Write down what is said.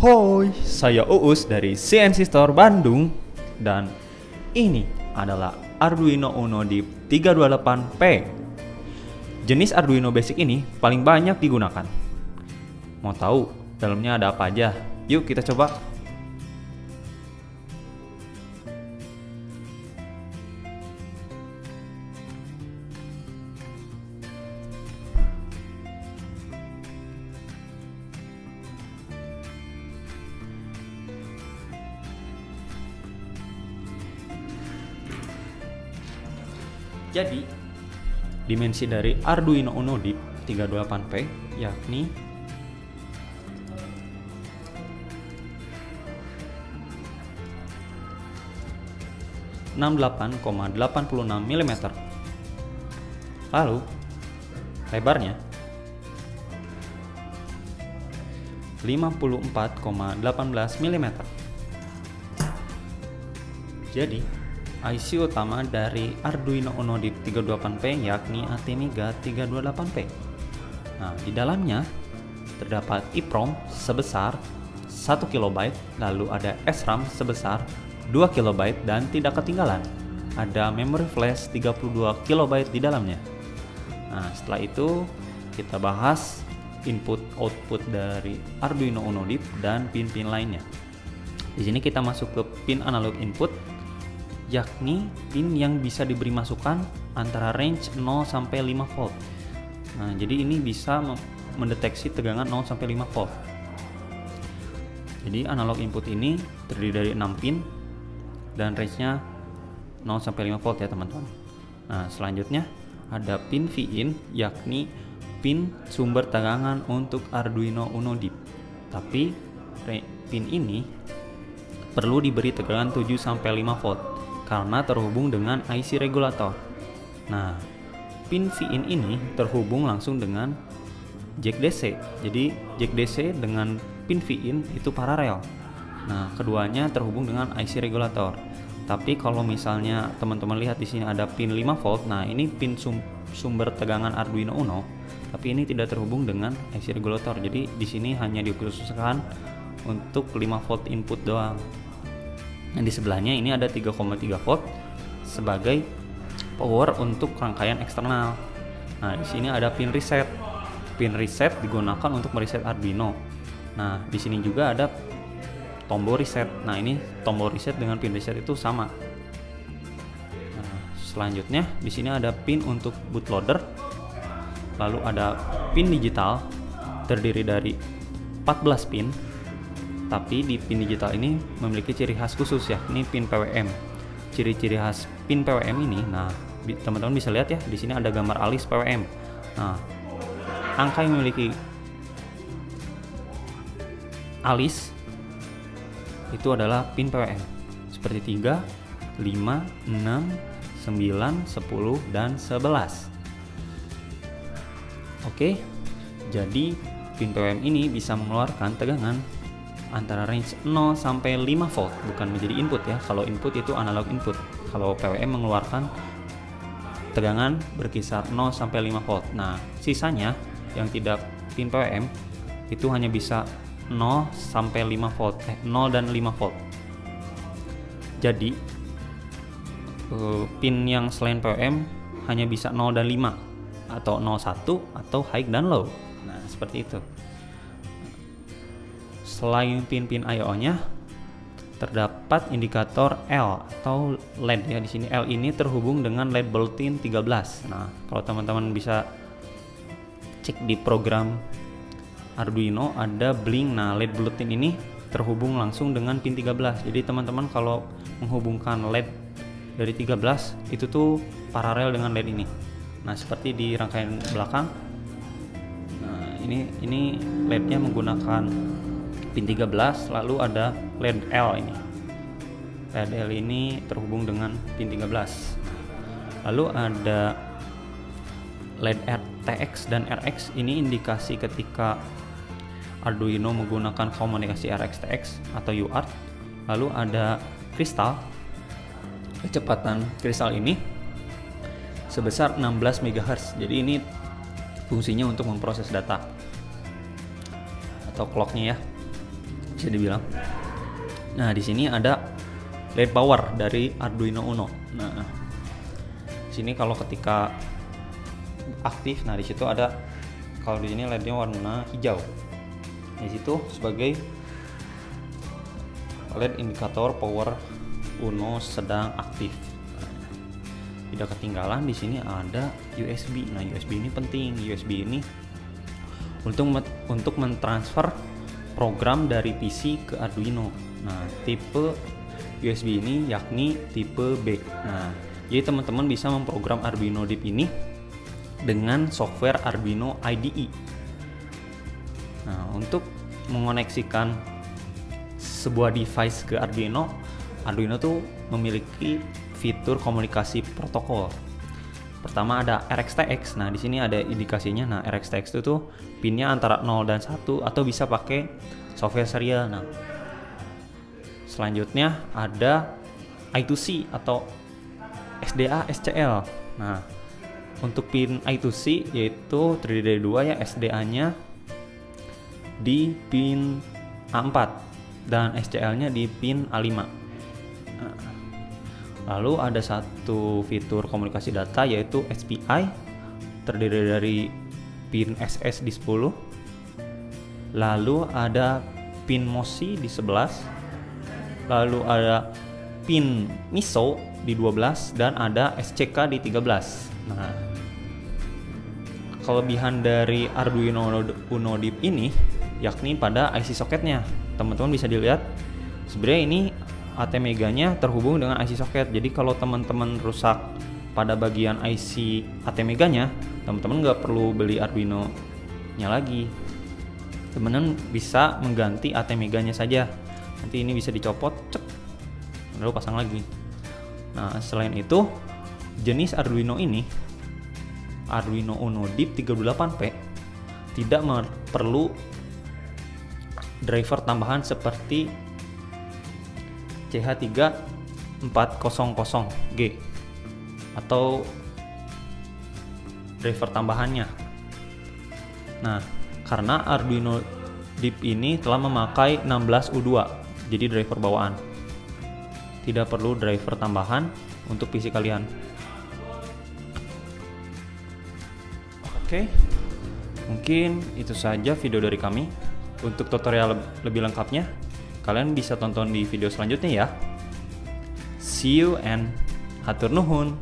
Hoi, saya Uus dari CNC Store Bandung dan ini adalah Arduino Uno Deep 328P. Jenis Arduino basic ini paling banyak digunakan. Mau tahu dalamnya ada apa aja? Yuk kita coba. Jadi, dimensi dari Arduino Uno Deep 328P yakni 68,86 mm. Lalu, lebarnya 54,18 mm. Jadi, IC utama dari Arduino Uno Deep 328P yakni ATmega 328P. Nah, di dalamnya terdapat EEPROM sebesar 1 KB, lalu ada SRAM sebesar 2 KB dan tidak ketinggalan ada memory flash 32 KB di dalamnya. Nah, setelah itu kita bahas input output dari Arduino Uno Deep dan pin-pin lainnya. Di sini kita masuk ke pin analog input, yakni pin yang bisa diberi masukan antara range 0 sampai 5 volt. Nah, jadi ini bisa mendeteksi tegangan 0 sampai 5 volt. Jadi analog input ini terdiri dari 6 pin dan range-nya 0 sampai 5 volt ya, teman-teman. Nah, selanjutnya ada pin VIN, yakni pin sumber tegangan untuk Arduino Uno Deep. Tapi pin ini perlu diberi tegangan 7 sampai 5 volt karena terhubung dengan IC regulator. Nah, pin VIN ini terhubung langsung dengan jack DC. Jadi jack DC dengan pin VIN itu paralel. Nah, keduanya terhubung dengan IC regulator. Tapi kalau misalnya teman-teman lihat di sini ada pin 5 volt. Nah, ini pin sumber tegangan Arduino Uno, tapi ini tidak terhubung dengan IC regulator. Jadi di sini hanya dikhususkan untuk 5 volt input doang. Nah, di sebelahnya ini ada 3,3 volt sebagai power untuk rangkaian eksternal. Nah, di sini ada pin reset. Pin reset digunakan untuk mereset Arduino. Nah, di sini juga ada tombol reset. Nah, ini tombol reset dengan pin reset itu sama. Nah, selanjutnya di sini ada pin untuk bootloader. Lalu ada pin digital terdiri dari 14 pin. Tapi di pin digital ini memiliki ciri khas khusus, yakni pin PWM. Ciri-ciri khas pin PWM ini, nah teman-teman bisa lihat ya, di sini ada gambar alis PWM. Nah, angka yang memiliki alis itu adalah pin PWM seperti 3, 5, 6, 9, 10, dan 11. Oke, jadi pin PWM ini bisa mengeluarkan tegangan antara range 0 sampai 5 volt, bukan menjadi input ya. Kalau input itu analog input. Kalau PWM mengeluarkan tegangan berkisar 0 sampai 5 volt. Nah, sisanya yang tidak pin PWM itu hanya bisa 0 sampai 5 volt, 0 dan 5 volt. Jadi pin yang selain PWM hanya bisa 0 dan 5 atau 01 atau high dan low. Nah, seperti itu. Selain pin-pin I/O-nya, terdapat indikator L atau LED ya. Di sini L ini terhubung dengan LED bulletin 13. Nah, kalau teman-teman bisa cek di program Arduino ada blink. Nah, LED bulletin ini terhubung langsung dengan pin 13. Jadi teman-teman kalau menghubungkan LED dari 13 itu tuh paralel dengan LED ini. Nah, seperti di rangkaian belakang. Nah, ini LED-nya menggunakan pin 13, lalu ada LED L ini. LED L ini terhubung dengan pin 13. Lalu ada LED RTX dan RX, ini indikasi ketika Arduino menggunakan komunikasi RX-TX atau UART. Lalu ada kristal. Kecepatan kristal ini sebesar 16 MHz. Jadi ini fungsinya untuk memproses data atau clocknya ya. bisa dibilang. Nah, di sini ada LED power dari Arduino Uno. Nah, di sini kalau ketika aktif, nah di situ ada, kalau di sini LED-nya warna hijau. Di situ sebagai LED indikator power Uno sedang aktif. Tidak ketinggalan, di sini ada USB. Nah, USB ini penting. USB ini untuk mentransfer program dari PC ke Arduino. Nah, tipe USB ini yakni tipe B. Nah, jadi teman-teman bisa memprogram Arduino DIP ini dengan software Arduino IDE. Nah, untuk mengoneksikan sebuah device ke Arduino tuh memiliki fitur komunikasi protokol. Pertama ada RxTX. Nah, di sini ada indikasinya. Nah, RxTX itu tuh pinnya antara 0 dan 1 atau bisa pakai software serial. Nah, selanjutnya ada I2C atau SDA SCL. Nah, untuk pin I2C yaitu terdiri dari 2 ya, SDA-nya di pin A4 dan SCL-nya di pin A5. Nah, lalu ada satu fitur komunikasi data yaitu SPI, terdiri dari pin SS di 10. Lalu ada pin MOSI di 11. Lalu ada pin MISO di 12 dan ada SCK di 13. Nah, kelebihan dari Arduino Uno DIP ini yakni pada IC soketnya. Teman-teman bisa dilihat sebenarnya ini ATmega-nya terhubung dengan IC soket. Jadi kalau teman-teman rusak pada bagian IC ATmega-nya, teman-teman nggak perlu beli Arduino-nya lagi. Teman-teman bisa mengganti ATmega-nya saja. Nanti ini bisa dicopot, cek, lalu pasang lagi. Nah, selain itu, jenis Arduino ini, Arduino Uno DIP 38P, tidak perlu driver tambahan seperti CH3400G atau driver tambahannya. Nah, karena Arduino DIP ini telah memakai 16U2, jadi driver bawaan. Tidak perlu driver tambahan untuk PC kalian. Oke, mungkin itu saja video dari kami. Untuk tutorial lebih lengkapnya, kalian bisa tonton di video selanjutnya ya. See you and hatur nuhun.